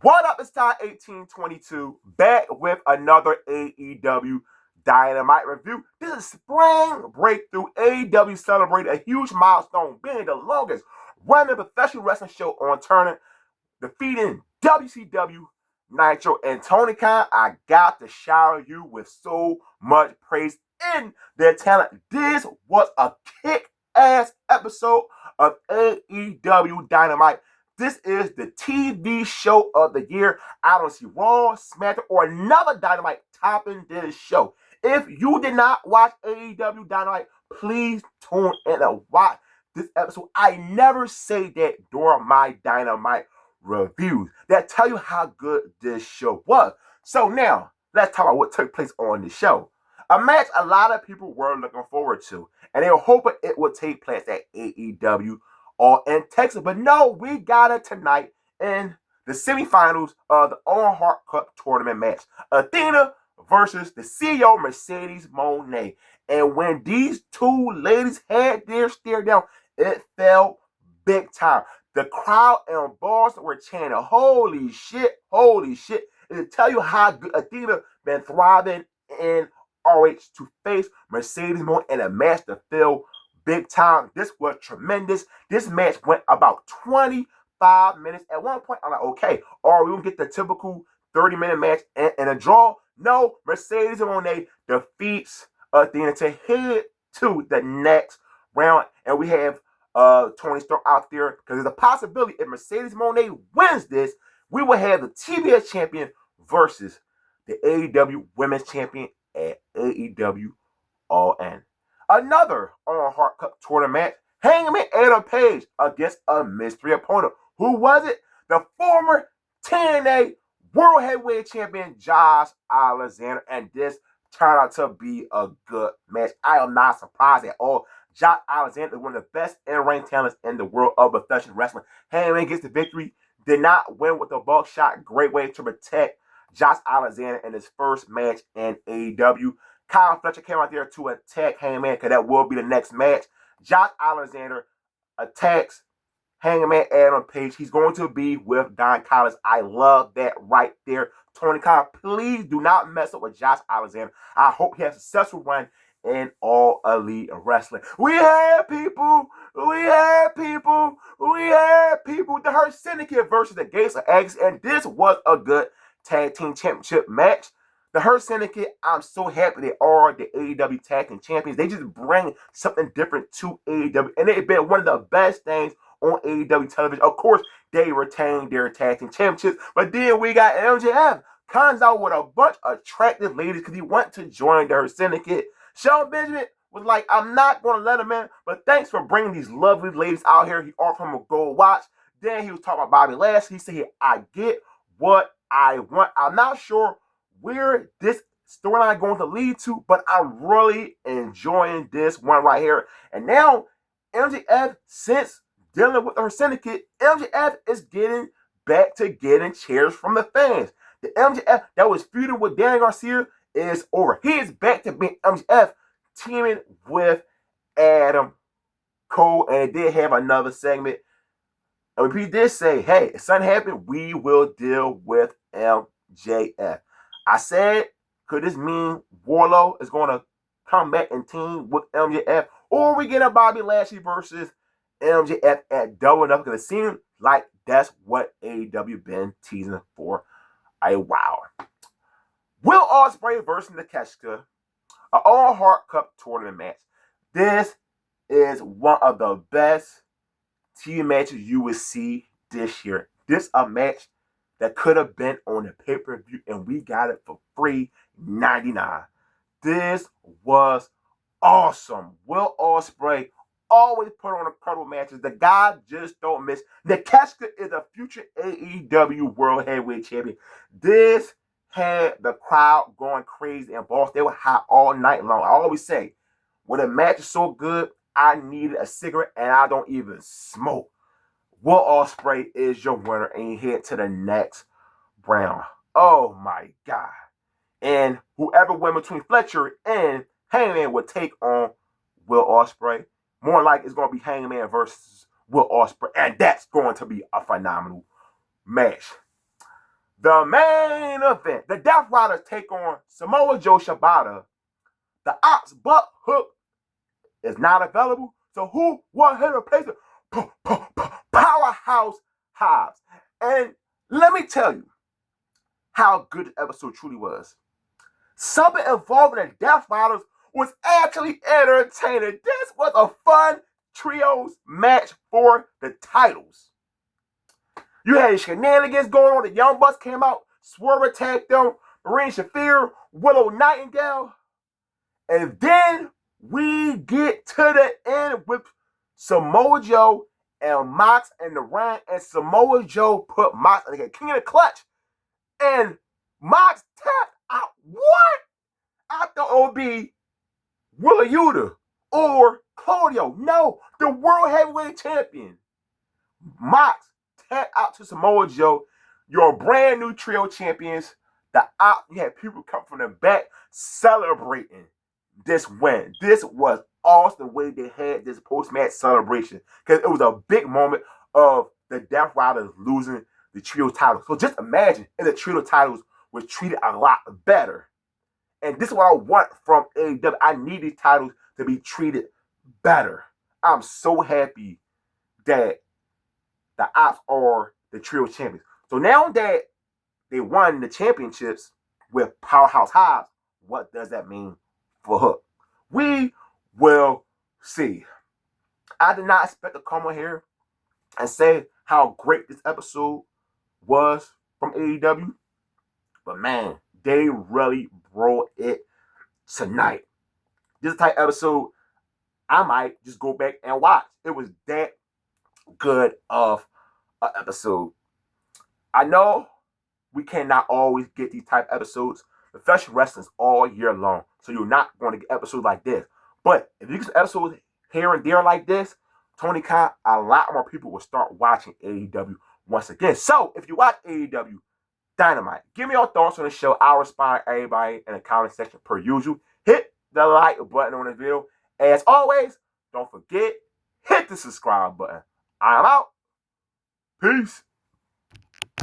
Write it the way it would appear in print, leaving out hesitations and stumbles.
What up? It's time 1822 back with another AEW Dynamite review. This is spring breakthrough. AEW celebrated a huge milestone, being the longest running professional wrestling show on Turner, defeating WCW, Nitro, and Tony Khan. I got to shower you with so much praise in their talent. This was a kick-ass episode of AEW Dynamite. This is the TV show of the year. I don't see Raw, SmackDown, or another Dynamite topping this show. If you did not watch AEW Dynamite, please tune in and watch this episode. I never say that during my Dynamite reviews. That tell you how good this show was. So now, let's talk about what took place on the show. A match a lot of people were looking forward to, and they were hoping it would take place at AEW or in Texas. But no, we got it tonight in the semifinals of the Owen Hart Cup tournament match. Athena versus the CEO Mercedes Moné. And when these two ladies had their stare down, it felt big time. The crowd in Boston were chanting, holy shit, holy shit. And to tell you how good Athena been thriving in RH to face Mercedes Moné in a match to feel big time. This was tremendous. This match went about 25 minutes. At one point, I'm like, okay, are we going to get the typical 30-minute match and a draw? No, Mercedes Moné defeats Athena to head to the next round. And we have Tony Storm out there because there's a possibility if Mercedes Moné wins this, we will have the TBS champion versus the AEW Women's Champion at AEW All In. Another Owen Hart Cup tournament, Hangman Adam Page against a mystery opponent. Who was it? The former TNA World Heavyweight Champion Josh Alexander, and this turned out to be a good match. I am not surprised at all. Josh Alexander is one of the best in-ring talents in the world of professional wrestling. Hangman gets the victory. Did not win with a buckshot. Great way to protect Josh Alexander in his first match in AEW. Kyle Fletcher came out there to attack Hangman because that will be the next match. Josh Alexander attacks Hangman Adam Page. He's going to be with Don Callis. I love that right there. Tony Khan, please do not mess up with Josh Alexander. I hope he has a successful run in All Elite Wrestling. We had people. The Hurt Syndicate versus the Gates of Agnes, and this was a good tag team championship match. The Hurt Syndicate, I'm so happy they are the AEW Tag Team Champions. They just bring something different to AEW, and it's been one of the best things on AEW television. Of course, they retained their Tag Team Championships, but then we got MJF comes out with a bunch of attractive ladies because he wants to join the Hurt Syndicate. Shelton Benjamin was like, I'm not going to let him in, but thanks for bringing these lovely ladies out here. He offered him a gold watch. Then he was talking about Bobby Lashley. He said, I get what I want. I'm not sure where this storyline going to lead to, but I'm really enjoying this one right here. And now, MJF, since dealing with her syndicate, MJF is getting back to getting cheers from the fans. The MJF that was feuding with Danny Garcia is over. He is back to being MJF, teaming with Adam Cole, and it did have another segment. And he did say, hey, if something happened, we will deal with MJF. I said, could this mean Warlow is going to come back and team with MJF? Or we get a Bobby Lashley versus MJF at Double or Nothing? Because it seems like that's what AEW been teasing for a while. Will Ospreay versus Nakeshka, an All Hart Cup tournament match. This is one of the best TV matches you will see this year. This is a match that could have been on the pay-per-view, and we got it for free $99. This was awesome. Will Ospreay always put on incredible matches. The guy just don't miss. Nakeshka is a future AEW World Heavyweight Champion. This had the crowd going crazy in Boston. They were hot all night long. I always say, when a match is so good, I needed a cigarette, and I don't even smoke. Will Ospreay is your winner, and you head to the next round. Oh my God. And whoever wins between Fletcher and Hangman will take on Will Ospreay. More like it's going to be Hangman versus Will Ospreay, and that's going to be a phenomenal match. The main event. The Death Riders take on Samoa Joe Shibata. The Ops Butt Hook is not available. So who will hit replace it? Powerhouse Hobbs. And let me tell you how good the episode truly was. Something involving the Death Riders was actually entertaining. This was a fun trios match for the titles. You had shenanigans going on. The Young Bucks came out. Swerve attacked them. Marine Shafir, Willow Nightingale. And then we get to the end with Samoa Joe and Mox in the ring. And Samoa Joe put Mox in the King of the Clutch. And Mox tapped out. What? I thought it would be Willa Yuta or Claudio. No, the World Heavyweight Champion. Mox tapped out to Samoa Joe. Your brand new trio champions. You had people come from the back celebrating this win. This was awesome the way they had this post-match celebration. Because it was a big moment of the Death Riders losing the trio titles. So just imagine if the trio titles was treated a lot better. And this is what I want from AEW. I need these titles to be treated better. I'm so happy that the Ops are the trio champions. So now that they won the championships with Powerhouse Hobbs, what does that mean for Hook? We will see. I did not expect to come on here and say how great this episode was from AEW. But man, they really brought it tonight. This type of episode I might just go back and watch. It was that good of an episode. I know we cannot always get these type of episodes. Professional wrestling is all year long, so you're not going to get episodes like this. But if you get episodes here and there like this, Tony Khan, a lot more people will start watching AEW once again. So if you watch AEW Dynamite, give me your thoughts on the show. I'll respond to everybody in the comment section per usual. Hit the like button on the video. As always, don't forget, hit the subscribe button. I'm out. Peace.